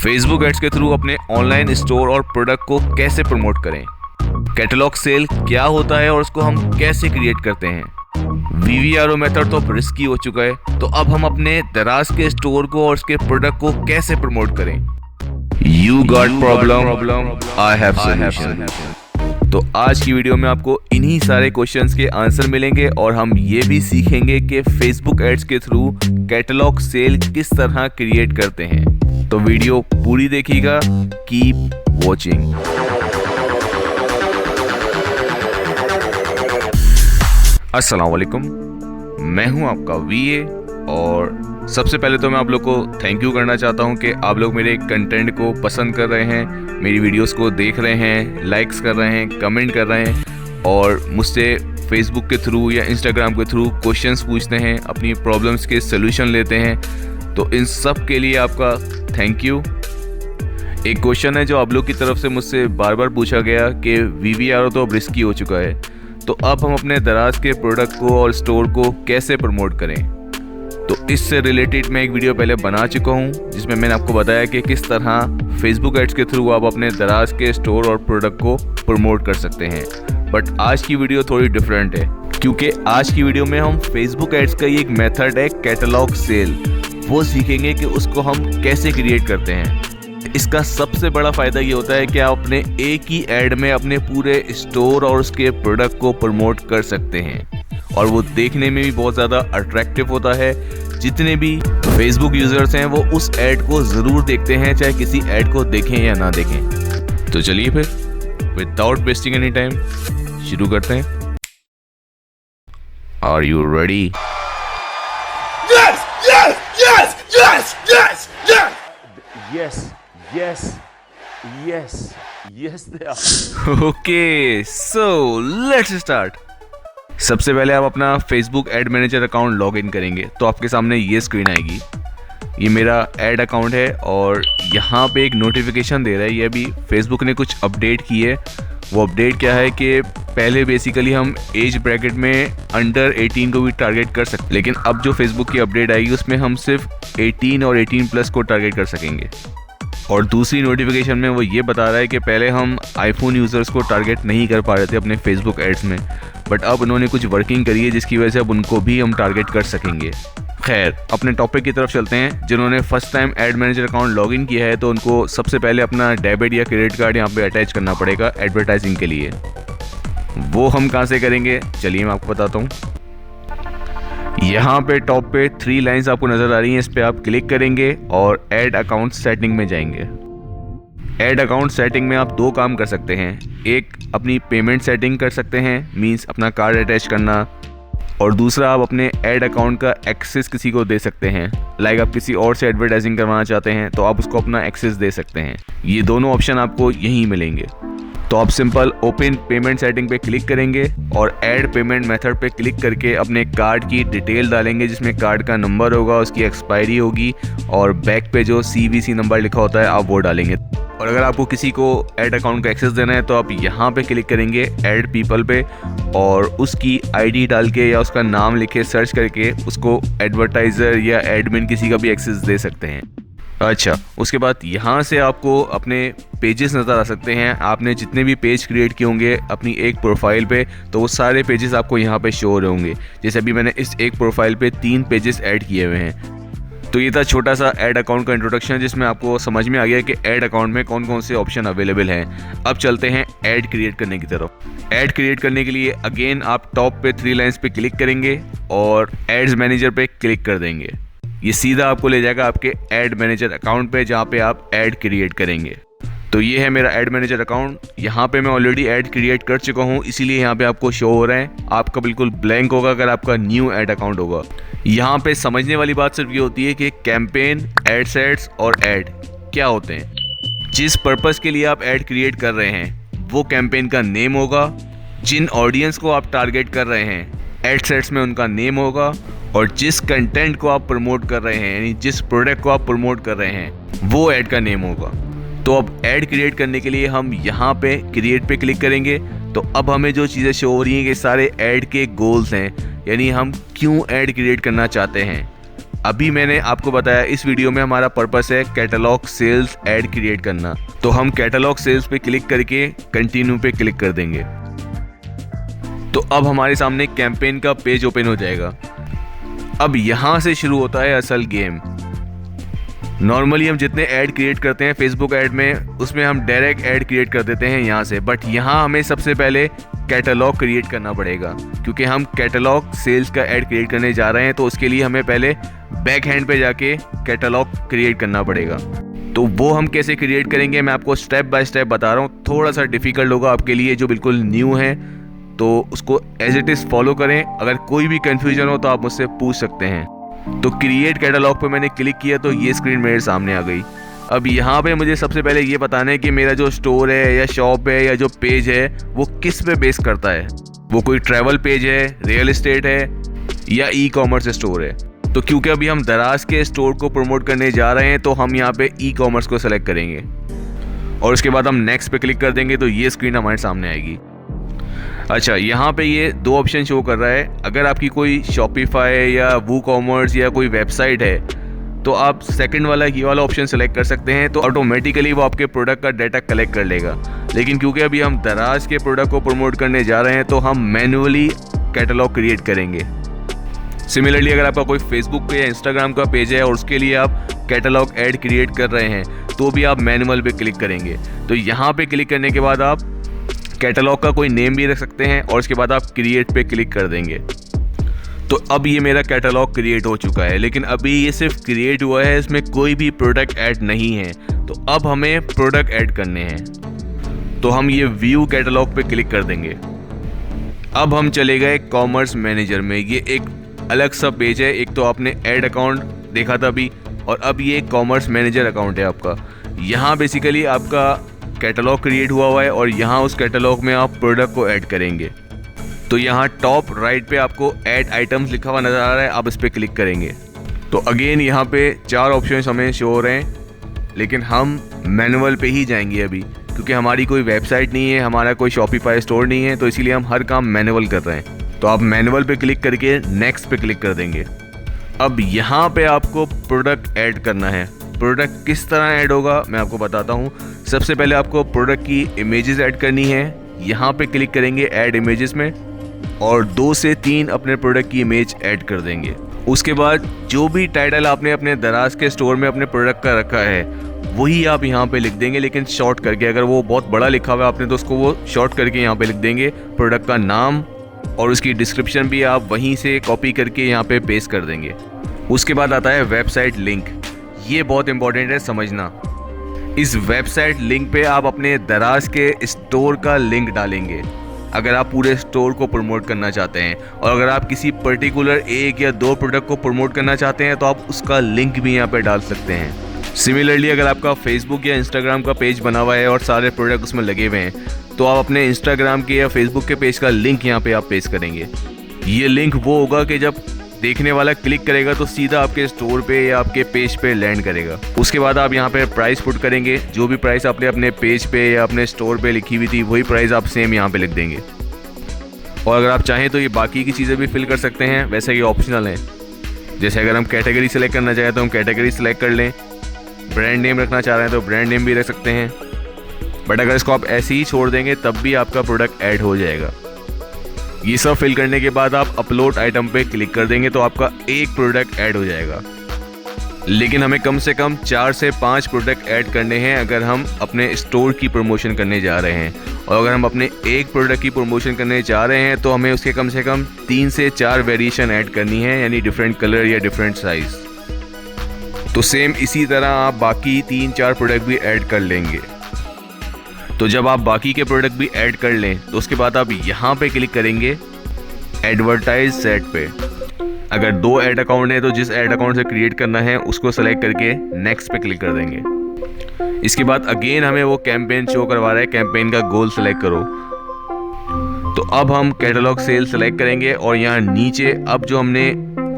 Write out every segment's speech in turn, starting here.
Facebook ads के through अपने online store और प्रोडक्ट को कैसे प्रमोट करें, कैटलॉग सेल क्या होता है और उसको हम कैसे क्रिएट करते हैं। VVRO मेथड तो रिस्की हो चुका है, तो अब हम अपने दराज के स्टोर को और उसके प्रोडक्ट को कैसे प्रमोट करें। You got problem, I have solution. तो आज की वीडियो में आपको इन्हीं सारे क्वेश्चंस के आंसर मिलेंगे और हम ये भी सीखेंगे कि फेसबुक एड्स के थ्रू कैटलॉग सेल किस तरह क्रिएट करते हैं। तो वीडियो पूरी देखिएगा, कीप वॉचिंग। अस्सलाम वालेकुम, मैं हूं आपका VA और सबसे पहले तो मैं आप लोग को थैंक यू करना चाहता हूं कि आप लोग मेरे कंटेंट को पसंद कर रहे हैं, मेरी वीडियोस को देख रहे हैं, लाइक्स कर रहे हैं, कमेंट कर रहे हैं और मुझसे फेसबुक के थ्रू या इंस्टाग्राम के थ्रू क्वेश्चंस पूछते हैं, अपनी प्रॉब्लम्स के सलूशन लेते हैं। तो इन सब के लिए आपका थैंक यू। एक क्वेश्चन है जो आप लोग की तरफ से मुझसे बार बार पूछा गया कि VVRO तो अब रिस्की हो चुका है, तो अब हम अपने दराज के प्रोडक्ट को और स्टोर को कैसे प्रमोट करें। तो इससे रिलेटेड मैं एक वीडियो पहले बना चुका हूं जिसमें मैंने आपको बताया कि किस तरह फेसबुक एड्स के थ्रू आप अपने दराज के स्टोर और प्रोडक्ट को प्रमोट कर सकते हैं। बट आज की वीडियो थोड़ी डिफरेंट है, क्योंकि आज की वीडियो में हम फेसबुक एड्स का ही एक मेथड है कैटलॉग सेल, वो सीखेंगे कि उसको हम कैसे क्रिएट करते हैं। इसका सबसे बड़ा फ़ायदा ये होता है कि आप अपने एक ही ऐड में अपने पूरे स्टोर और उसके प्रोडक्ट को प्रमोट कर सकते हैं और वो देखने में भी बहुत ज़्यादा अट्रैक्टिव होता है। जितने भी फेसबुक यूज़र्स हैं वो उस ऐड को ज़रूर देखते हैं, चाहे किसी ऐड को देखें या ना देखें। तो चलिए फिर विदाउट वेस्टिंग एनी टाइम शुरू करते हैं। Are you ready? Yes! Yes! Yes! Yes! Yes! Yes! Yes, yes, yes, yes they are. Okay, so let's start. सबसे पहले आप अपना Facebook ad manager account log in करेंगे तो आपके सामने ये स्क्रीन आएगी। ये मेरा एड अकाउंट है और यहाँ पे एक नोटिफिकेशन दे रहा है, ये अभी फेसबुक ने कुछ अपडेट की है। वो अपडेट क्या है कि पहले बेसिकली हम एज ब्रैकेट में अंडर 18 को भी टारगेट कर सकते, लेकिन अब जो फेसबुक की अपडेट आएगी उसमें हम सिर्फ 18 और 18 प्लस को टारगेट कर सकेंगे। और दूसरी नोटिफिकेशन में वो ये बता रहा है कि पहले हम आईफोन यूज़र्स को टारगेट नहीं कर पा रहे थे अपने फेसबुक एड्स में, बट अब उन्होंने कुछ वर्किंग करी है जिसकी वजह से अब उनको भी हम टारगेट कर सकेंगे। खैर, अपने टॉपिक की तरफ चलते हैं। जिन्होंने first time add manager account login किया है तो उनको सबसे पहले अपना डेबिट या क्रेडिट कार्ड यहाँ पे अटैच करना पड़ेगा एडवर्टाइजिंग के लिए। वो हम कहाँ से करेंगे, चलिए मैं आपको बताता हूँ। यहाँ पे टॉप पे 3 लाइंस आपको नज़र आ रही हैं, इस पर आप क्लिक करेंगे और ऐड अकाउंट सेटिंग में जाएंगे। ऐड अकाउंट सेटिंग में आप 2 काम कर सकते हैं। एक अपनी पेमेंट सेटिंग कर सकते हैं, मींस अपना कार्ड अटैच करना, और दूसरा आप अपने ऐड अकाउंट का एक्सेस किसी को दे सकते हैं। लाइक आप किसी और से एडवर्टाइजिंग करवाना चाहते हैं तो आप उसको अपना एक्सेस दे सकते हैं। ये दोनों ऑप्शन आपको यहीं मिलेंगे। तो आप सिंपल ओपन पेमेंट सेटिंग पे क्लिक करेंगे और ऐड पेमेंट मेथड पे क्लिक करके अपने कार्ड की डिटेल डालेंगे, जिसमें कार्ड का नंबर होगा, उसकी एक्सपायरी होगी और बैक पे जो CVC नंबर लिखा होता है आप वो डालेंगे। और अगर आपको किसी को ऐड अकाउंट का एक्सेस देना है तो आप यहाँ पे क्लिक करेंगे ऐड पीपल पे और उसकी ID डाल के या उसका नाम लिखे सर्च करके उसको एडवर्टाइज़र या एडमिन किसी का भी एक्सेस दे सकते हैं। अच्छा, उसके बाद यहाँ से आपको अपने पेजेस नज़र आ सकते हैं। आपने जितने भी पेज क्रिएट किए होंगे अपनी एक प्रोफाइल पे, तो वो सारे पेजेस आपको यहाँ पे शो हो रहे होंगे। जैसे अभी मैंने इस एक प्रोफाइल पे 3 पेजेस ऐड किए हुए हैं। तो ये था छोटा सा ऐड अकाउंट का इंट्रोडक्शन, जिसमें आपको समझ में आ गया कि ऐड अकाउंट में कौन कौन से ऑप्शन अवेलेबल हैं। अब चलते हैं ऐड क्रिएट करने की तरफ। ऐड क्रिएट करने के लिए अगेन आप टॉप पे 3 लाइंस पे क्लिक करेंगे और एड्स मैनेजर पे क्लिक कर देंगे। ये सीधा आपको ले जाएगा आपके ऐड मैनेजर अकाउंट पे जहाँ पे आप ऐड क्रिएट करेंगे। तो ये है मेरा ऐड मैनेजर अकाउंट। यहाँ पे मैं ऑलरेडी ऐड क्रिएट कर चुका हूँ, इसीलिए यहाँ पे आपको शो हो रहा है। आपका बिल्कुल ब्लैंक होगा अगर आपका न्यू ऐड अकाउंट होगा। यहाँ पे समझने वाली बात सिर्फ ये होती है कि कैंपेन, एड सेट्स और ऐड क्या होते हैं। जिस पर्पस के लिए आप ऐड क्रिएट कर रहे हैं वो कैंपेन का नेम होगा, जिन ऑडियंस को आप टारगेट कर रहे हैं एड सेट्स में उनका नेम होगा, और जिस कंटेंट को आप प्रमोट कर रहे हैं यानी जिस प्रोडक्ट को आप प्रमोट कर रहे हैं वो ऐड का नेम होगा। तो अब ऐड क्रिएट करने के लिए हम यहाँ पे क्रिएट पे क्लिक करेंगे। तो अब हमें जो चीज़ें शो हो रही हैं कि सारे ऐड के गोल्स हैं, यानी हम क्यों ऐड क्रिएट करना चाहते हैं। अभी मैंने आपको बताया इस वीडियो में हमारा पर्पस है कैटलॉग सेल्स ऐड क्रिएट करना। तो हम कैटलॉग सेल्स पे क्लिक करके कंटिन्यू पे क्लिक कर देंगे। तो अब हमारे सामने कैंपेन का पेज ओपन हो जाएगा। अब यहाँ से शुरू होता है असल गेम। नॉर्मली हम जितने ऐड क्रिएट करते हैं फेसबुक ऐड में, उसमें हम डायरेक्ट ऐड क्रिएट कर देते हैं यहाँ से, बट यहाँ हमें सबसे पहले कैटलॉग क्रिएट करना पड़ेगा, क्योंकि हम कैटलॉग सेल्स का ऐड क्रिएट करने जा रहे हैं। तो उसके लिए हमें पहले बैक हैंड पे जाके कैटलॉग क्रिएट करना पड़ेगा। तो वो हम कैसे क्रिएट करेंगे मैं आपको स्टेप बाय स्टेप बता रहा हूँ। थोड़ा सा डिफिकल्ट होगा आपके लिए जो बिल्कुल न्यू है, तो उसको एज इट इज़ फॉलो करें। अगर कोई भी कन्फ्यूजन हो तो आप मुझसे पूछ सकते हैं। तो क्रिएट कैटलॉग पे मैंने क्लिक किया तो ये स्क्रीन मेरे सामने आ गई। अब यहाँ पे मुझे सबसे पहले ये बताना है कि मेरा जो स्टोर है या शॉप है या जो पेज है वो किस पे बेस करता है। वो कोई ट्रैवल पेज है, रियल एस्टेट है या ई कॉमर्स स्टोर है। तो क्योंकि अभी हम दराज के स्टोर को प्रमोट करने जा रहे हैं तो हम यहाँ पे ई कॉमर्स को सेलेक्ट करेंगे और उसके बाद हम नेक्स्ट पे क्लिक कर देंगे तो ये स्क्रीन हमारे सामने आएगी। अच्छा, यहाँ पे ये दो ऑप्शन शो कर रहा है। अगर आपकी कोई शॉपिफाई या वू कॉमर्स या कोई वेबसाइट है तो आप सेकंड वाला ये वाला ऑप्शन सेलेक्ट कर सकते हैं, तो ऑटोमेटिकली वो आपके प्रोडक्ट का डाटा कलेक्ट कर लेगा। लेकिन क्योंकि अभी हम दराज के प्रोडक्ट को प्रमोट करने जा रहे हैं तो हम मैन्युअली कैटलॉग क्रिएट करेंगे। सिमिलरली अगर आपका कोई फेसबुक पे या इंस्टाग्राम का पेज है और उसके लिए आप कैटलॉग ऐड क्रिएट कर रहे हैं तो भी आप मैनुअल पे क्लिक करेंगे। तो यहाँ पे क्लिक करने के बाद आप कैटलॉग का कोई नेम भी रख सकते हैं और उसके बाद आप क्रिएट पे क्लिक कर देंगे। तो अब ये मेरा कैटलॉग क्रिएट हो चुका है, लेकिन अभी ये सिर्फ क्रिएट हुआ है, इसमें कोई भी प्रोडक्ट ऐड नहीं है। तो अब हमें प्रोडक्ट ऐड करने हैं। तो हम ये व्यू कैटलॉग पे क्लिक कर देंगे। अब हम चले गए कॉमर्स मैनेजर में। ये एक अलग सा पेज है। एक तो आपने ऐड अकाउंट देखा था अभी, और अब ये कॉमर्स मैनेजर अकाउंट है आपका। यहाँ बेसिकली आपका कैटलॉग क्रिएट हुआ है और यहाँ उस कैटलॉग में आप प्रोडक्ट को ऐड करेंगे। तो यहाँ टॉप राइट पे आपको ऐड आइटम्स लिखा हुआ नज़र आ रहा है, आप इस पर क्लिक करेंगे। तो अगेन यहाँ पे 4 ऑप्शंस हमें शो हो रहे हैं, लेकिन हम मैनुअल पे ही जाएंगे अभी, क्योंकि हमारी कोई वेबसाइट नहीं है, हमारा कोई शॉपिफाई स्टोर नहीं है, तो इसीलिए हम हर काम मैनुअल कर रहे हैं। तो आप मैनुअल पे क्लिक करके नेक्स्ट पे क्लिक कर देंगे। अब यहाँ पे आपको प्रोडक्ट ऐड करना है। प्रोडक्ट किस तरह ऐड होगा मैं आपको बताता हूँ। सबसे पहले आपको प्रोडक्ट की इमेजेस ऐड करनी है। यहाँ पे क्लिक करेंगे ऐड इमेजेस में और 2 से 3 अपने प्रोडक्ट की इमेज ऐड कर देंगे। उसके बाद जो भी टाइटल आपने अपने दराज के स्टोर में अपने प्रोडक्ट का रखा है वही आप यहाँ पे लिख देंगे, लेकिन शॉर्ट करके। अगर वो बहुत बड़ा लिखा हुआ है आपने तो उसको वो शॉर्ट करके यहाँ पे लिख देंगे। प्रोडक्ट का नाम और उसकी डिस्क्रिप्शन भी आप वहीं से कॉपी करके यहाँ पे पेस्ट कर देंगे। उसके बाद आता है वेबसाइट लिंक। ये बहुत इंपॉर्टेंट है समझना। इस वेबसाइट लिंक पे आप अपने दराज के स्टोर का लिंक डालेंगे अगर आप पूरे स्टोर को प्रमोट करना चाहते हैं, और अगर आप किसी पर्टिकुलर 1 या 2 प्रोडक्ट को प्रमोट करना चाहते हैं तो आप उसका लिंक भी यहाँ पे डाल सकते हैं। सिमिलरली अगर आपका फेसबुक या इंस्टाग्राम का पेज बना हुआ है और सारे प्रोडक्ट उसमें लगे हुए हैं तो आप अपने इंस्टाग्राम के या फेसबुक के पेज का लिंक यहाँ पे आप पेस्ट करेंगे। ये लिंक वो होगा कि जब देखने वाला क्लिक करेगा तो सीधा आपके स्टोर पे या आपके पेज पे लैंड करेगा। उसके बाद आप यहाँ पे प्राइस पुट करेंगे। जो भी प्राइस आपने अपने पेज पे या अपने स्टोर पे लिखी हुई थी वही प्राइस आप सेम यहाँ पे लिख देंगे। और अगर आप चाहें तो ये बाकी की चीज़ें भी फिल कर सकते हैं, वैसे ये ऑप्शनल है। जैसे अगर हम कैटेगरी सेलेक्ट करना चाहें तो हम कैटेगरी सेलेक्ट कर लें। ब्रांड नेम रखना चाह रहे हैं तो ब्रांड नेम भी रख सकते हैं, बट अगर इसको आप ऐसे ही छोड़ देंगे तब भी आपका प्रोडक्ट ऐड हो जाएगा। ये सब फिल करने के बाद आप अपलोड आइटम पे क्लिक कर देंगे तो आपका एक प्रोडक्ट ऐड हो जाएगा। लेकिन हमें कम से कम 4 से 5 प्रोडक्ट ऐड करने हैं अगर हम अपने स्टोर की प्रमोशन करने जा रहे हैं। और अगर हम अपने एक प्रोडक्ट की प्रमोशन करने जा रहे हैं तो हमें उसके कम से कम 3 से 4 वेरिएशन ऐड करनी है, यानी डिफरेंट कलर या डिफरेंट साइज। तो सेम इसी तरह आप बाकी 3-4 प्रोडक्ट भी ऐड कर लेंगे। तो जब आप बाकी के प्रोडक्ट भी ऐड कर लें तो उसके बाद आप यहाँ पे क्लिक करेंगे एडवर्टाइज सेट पे। अगर 2 ऐड अकाउंट है तो जिस ऐड अकाउंट से क्रिएट करना है उसको सेलेक्ट करके नेक्स्ट पे क्लिक कर देंगे। इसके बाद अगेन हमें वो कैंपेन शो करवा रहा है, कैंपेन का गोल सेलेक्ट करो। तो अब हम कैटलॉग सेल सेलेक्ट करेंगे और यहाँ नीचे अब जो हमने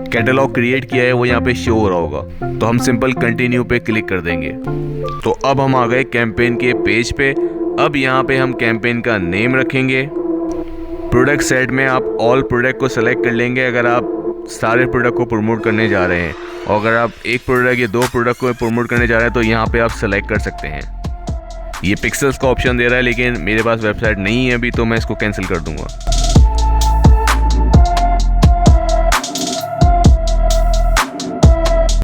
कैटलॉग क्रिएट किया है वो यहाँ पे शो हो रहा होगा। तो हम सिंपल कंटिन्यू पे क्लिक कर देंगे। तो अब हम आ गए कैंपेन के पेज पे। अब यहाँ पे हम कैंपेन का नेम रखेंगे। प्रोडक्ट सेट में आप ऑल प्रोडक्ट को सेलेक्ट कर लेंगे अगर आप सारे प्रोडक्ट को प्रमोट करने जा रहे हैं। और अगर आप एक प्रोडक्ट या 2 प्रोडक्ट को प्रमोट करने जा रहे हैं तो यहाँ पे आप सेलेक्ट कर सकते हैं। ये पिक्सेल्स का ऑप्शन दे रहा है, लेकिन मेरे पास वेबसाइट नहीं है अभी, तो मैं इसको कैंसिल कर दूंगा।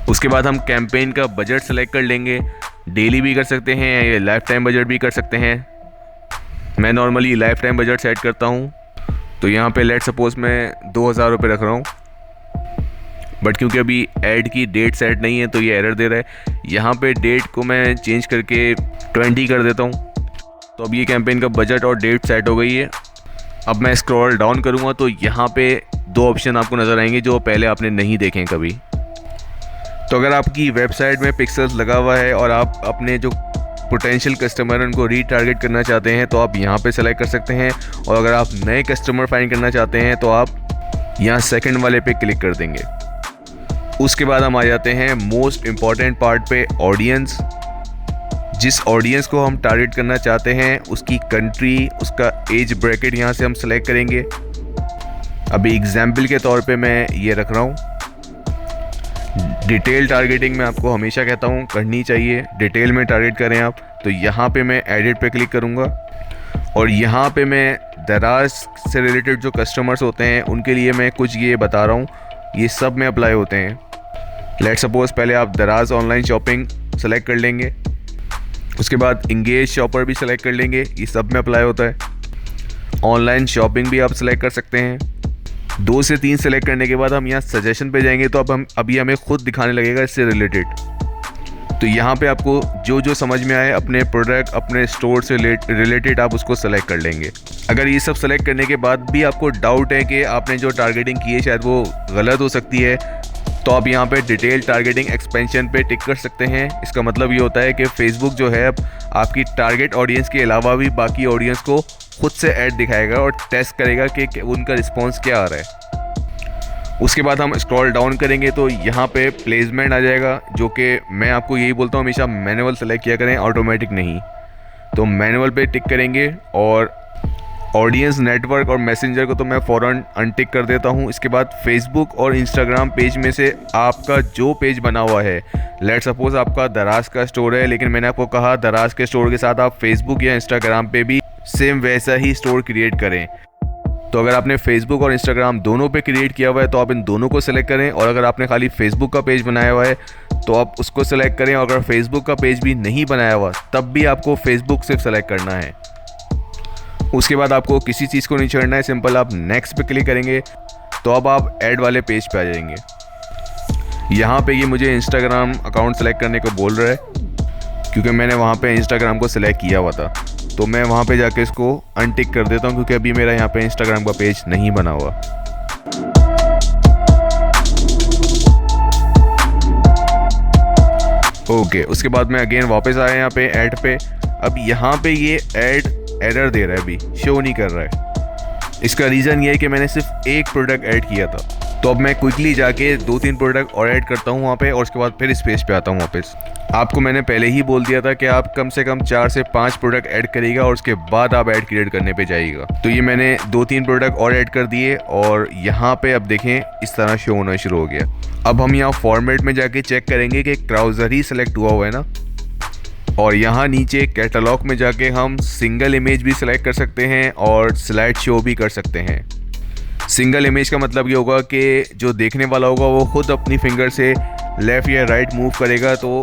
उसके बाद हम कैंपेन का बजट सेलेक्ट कर लेंगे। डेली भी कर सकते हैं या लाइफ टाइम बजट भी कर सकते हैं। मैं normally life time budget set करता हूँ, तो यहाँ पे लेट सपोज मैं 2000 रुपये रख रहा हूँ, बट क्योंकि अभी ऐड की डेट सेट नहीं है तो ये एरर दे रहा है। यहाँ पे डेट को मैं चेंज करके 20 कर देता हूँ। तो अब ये कैंपेन का बजट और डेट सेट हो गई है। अब मैं स्क्रॉल डाउन करूँगा तो यहाँ पे 2 ऑप्शन आपको नज़र आएंगे जो पहले आपने नहीं देखे कभी। तो अगर आपकी वेबसाइट में पिक्सेल्स लगा हुआ है और आप अपने जो पोटेंशियल कस्टमर उनको रीटारगेट करना चाहते हैं तो आप यहाँ पे सेलेक्ट कर सकते हैं। और अगर आप नए कस्टमर फाइंड करना चाहते हैं तो आप यहाँ सेकंड वाले पे क्लिक कर देंगे। उसके बाद हम आ जाते हैं मोस्ट इम्पॉर्टेंट पार्ट पे, ऑडियंस। जिस ऑडियंस को हम टारगेट करना चाहते हैं उसकी कंट्री, उसका एज ब्रैकेट यहाँ से हम सेलेक्ट करेंगे। अभी एग्जाम्पल के तौर पे मैं ये रख रहा हूँ। डिटेल टारगेटिंग मैं आपको हमेशा कहता हूँ करनी चाहिए, डिटेल में टारगेट करें आप। तो यहाँ पे मैं एडिट पे क्लिक करूँगा और यहाँ पे मैं दराज से रिलेटेड जो कस्टमर्स होते हैं उनके लिए मैं कुछ ये बता रहा हूँ, ये सब में अप्लाई होते हैं। लेट सपोज पहले आप दराज ऑनलाइन शॉपिंग सेलेक्ट कर लेंगे, उसके बाद इंगेज शॉपर भी सेलेक्ट कर लेंगे, ये सब में अप्लाई होता है। ऑनलाइन शॉपिंग भी आप सेलेक्ट कर सकते हैं। 2 से 3 सेलेक्ट करने के बाद हम यहाँ सजेशन पे जाएंगे तो अब अभी हमें खुद दिखाने लगेगा इससे रिलेटेड। तो यहाँ पे आपको जो जो समझ में आए अपने प्रोडक्ट, अपने स्टोर से रिलेटेड आप उसको सेलेक्ट कर लेंगे। अगर ये सब सेलेक्ट करने के बाद भी आपको डाउट है कि आपने जो टारगेटिंग की है शायद वो गलत हो सकती है, तो आप यहाँ पे डिटेल टारगेटिंग एक्सपेंशन पे टिक कर सकते हैं। इसका मतलब ये होता है कि फेसबुक जो है अब आपकी टारगेट ऑडियंस के अलावा भी बाकी ऑडियंस को खुद से ऐड दिखाएगा और टेस्ट करेगा कि उनका रिस्पॉन्स क्या आ रहा है। उसके बाद हम स्क्रॉल डाउन करेंगे तो यहाँ पे प्लेसमेंट आ जाएगा, जो कि मैं आपको यही बोलता हूँ हमेशा मैनुअल सेलेक्ट किया करें, ऑटोमेटिक नहीं। तो मैनुअल पे टिक करेंगे और ऑडियंस, नेटवर्क और मैसेंजर को तो मैं फ़ौरन अनटिक कर देता हूँ। इसके बाद फेसबुक और इंस्टाग्राम पेज में से आपका जो पेज बना हुआ है, लेट सपोज आपका दराज का स्टोर है, लेकिन मैंने आपको कहा दराज के स्टोर के साथ आप फेसबुक या इंस्टाग्राम पे भी सेम वैसा ही स्टोर क्रिएट करें। तो अगर आपने फेसबुक और इंस्टाग्राम दोनों पे क्रिएट किया हुआ है तो आप इन दोनों को सेलेक्ट करें, और अगर आपने खाली फेसबुक का पेज बनाया हुआ है तो आप उसको सेलेक्ट करें, और अगर फेसबुक का पेज भी नहीं बनाया हुआ तब भी आपको फेसबुक सिर्फ सेलेक्ट करना है। उसके बाद आपको किसी चीज़ को नहीं छोड़ना है, सिंपल आप नेक्स्ट पे क्लिक करेंगे तो अब आप ऐड वाले पेज पे आ जाएंगे। यहाँ पे ये मुझे इंस्टाग्राम अकाउंट सेलेक्ट करने को बोल रहा है क्योंकि मैंने वहाँ पे इंस्टाग्राम को सिलेक्ट किया हुआ था। तो मैं वहाँ पे जाके इसको अनटिक कर देता हूँ क्योंकि अभी मेरा यहाँ पे इंस्टाग्राम का पेज नहीं बना हुआ। ओके, उसके बाद मैं अगेन वापस आया यहाँ पे ऐड पे। अब यहाँ पे ये ऐड एरर दे रहा है, अभी शो नहीं कर रहा है। इसका रीज़न ये है कि मैंने सिर्फ एक प्रोडक्ट ऐड किया था। तो अब मैं क्विकली जाके 2-3 प्रोडक्ट और ऐड करता हूँ वहाँ पे, और उसके बाद फिर इस पेज पे आता हूँ वापस। आपको मैंने पहले ही बोल दिया था कि आप कम से कम 4 से 5 प्रोडक्ट ऐड करिएगा और उसके बाद आप ऐड क्रिएट करने पे जाइएगा। तो ये मैंने 2-3 प्रोडक्ट और ऐड कर दिए और यहाँ पे अब देखें इस तरह शो होना शुरू हो गया। अब हम यहाँ फॉर्मेट में जाके चेक करेंगे कि ब्राउज़र ही सिलेक्ट हुआ है ना, और यहाँ नीचे कैटलॉग में जाके हम सिंगल इमेज भी सिलेक्ट कर सकते हैं और स्लाइड शो भी कर सकते हैं। सिंगल इमेज का मतलब ये होगा कि जो देखने वाला होगा वो खुद अपनी फिंगर से लेफ़्ट या राइट मूव करेगा तो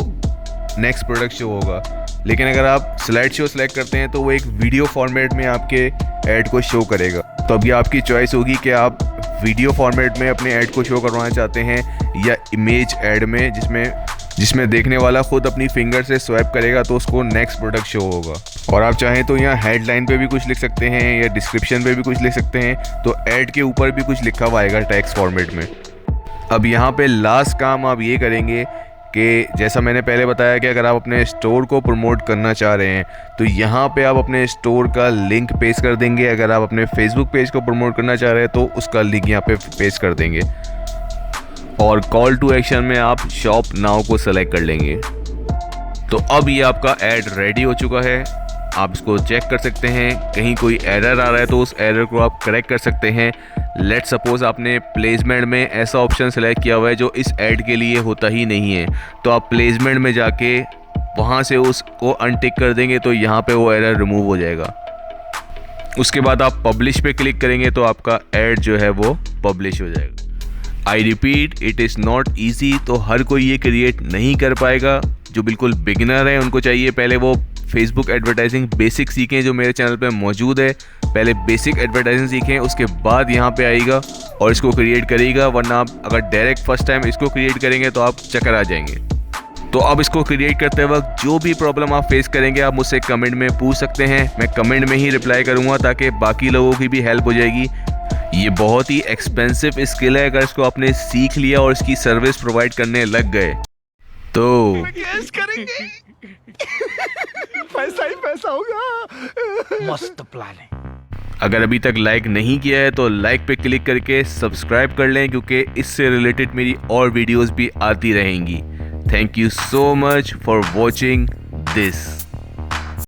नेक्स्ट प्रोडक्ट शो होगा। लेकिन अगर आप स्लाइड शो सेलेक्ट करते हैं तो वो एक वीडियो फॉर्मेट में आपके ऐड को शो करेगा। तो अब ये आपकी चॉइस होगी कि आप वीडियो फॉर्मेट में अपने ऐड को शो करवाना चाहते हैं या इमेज ऐड में, जिसमें देखने वाला खुद अपनी फिंगर से स्वैप करेगा तो उसको नेक्स्ट प्रोडक्ट शो होगा। और आप चाहें तो यहाँ हेडलाइन पे भी कुछ लिख सकते हैं या डिस्क्रिप्शन पे भी कुछ लिख सकते हैं, तो ऐड के ऊपर भी कुछ लिखा हुआ आएगा टेक्स्ट फॉर्मेट में। अब यहाँ पे लास्ट काम आप ये करेंगे कि जैसा मैंने पहले बताया कि अगर आप अपने स्टोर को प्रमोट करना चाह रहे हैं तो यहाँ पे आप अपने स्टोर का लिंक पेस्ट कर देंगे। अगर आप अपने फेसबुक पेज को प्रमोट करना चाह रहे हैं तो उसका लिंक यहाँ पे पेस्ट कर देंगे, और कॉल टू एक्शन में आप शॉप नाउ को सेलेक्ट कर लेंगे। तो अब ये आपका ऐड रेडी हो चुका है। आप इसको चेक कर सकते हैं। कहीं कोई एरर आ रहा है तो उस एरर को आप करेक्ट कर सकते हैं। लेट सपोज आपने प्लेसमेंट में ऐसा ऑप्शन सेलेक्ट किया हुआ है जो इस ऐड के लिए होता ही नहीं है, तो आप प्लेसमेंट में जाके वहाँ से उसको अनटिक कर देंगे तो यहाँ पे वो एरर रिमूव हो जाएगा। उसके बाद आप पब्लिश पे क्लिक करेंगे तो आपका ऐड जो है वो पब्लिश हो जाएगा। I repeat, it is not easy. तो हर कोई ये क्रिएट नहीं कर पाएगा। जो बिल्कुल बिगिनर है उनको चाहिए पहले वो फेसबुक एडवर्टाइजिंग बेसिक सीखें जो मेरे चैनल पे मौजूद है। पहले बेसिक एडवर्टाइजिंग सीखें, उसके बाद यहाँ पे आएगा और इसको क्रिएट करेगा, वरना आप अगर डायरेक्ट फर्स्ट टाइम इसको क्रिएट करेंगे तो आप चक्कर आ जाएंगे। तो अब इसको क्रिएट करते वक्त जो भी प्रॉब्लम आप फेस करेंगे आप मुझसे कमेंट में पूछ सकते हैं। मैं कमेंट में ही रिप्लाई करूँगा ताकि बाकी लोगों की भी हेल्प हो जाएगी। ये बहुत ही एक्सपेंसिव स्किल है, अगर इसको आपने सीख लिया और इसकी सर्विस प्रोवाइड करने लग गए तो पैसा ही पैसा होगा। मस्त प्लान है। अगर अभी तक लाइक नहीं किया है तो लाइक पे क्लिक करके सब्सक्राइब कर लें, क्योंकि इससे रिलेटेड मेरी और वीडियोस भी आती रहेंगी। Thank you so much for watching this.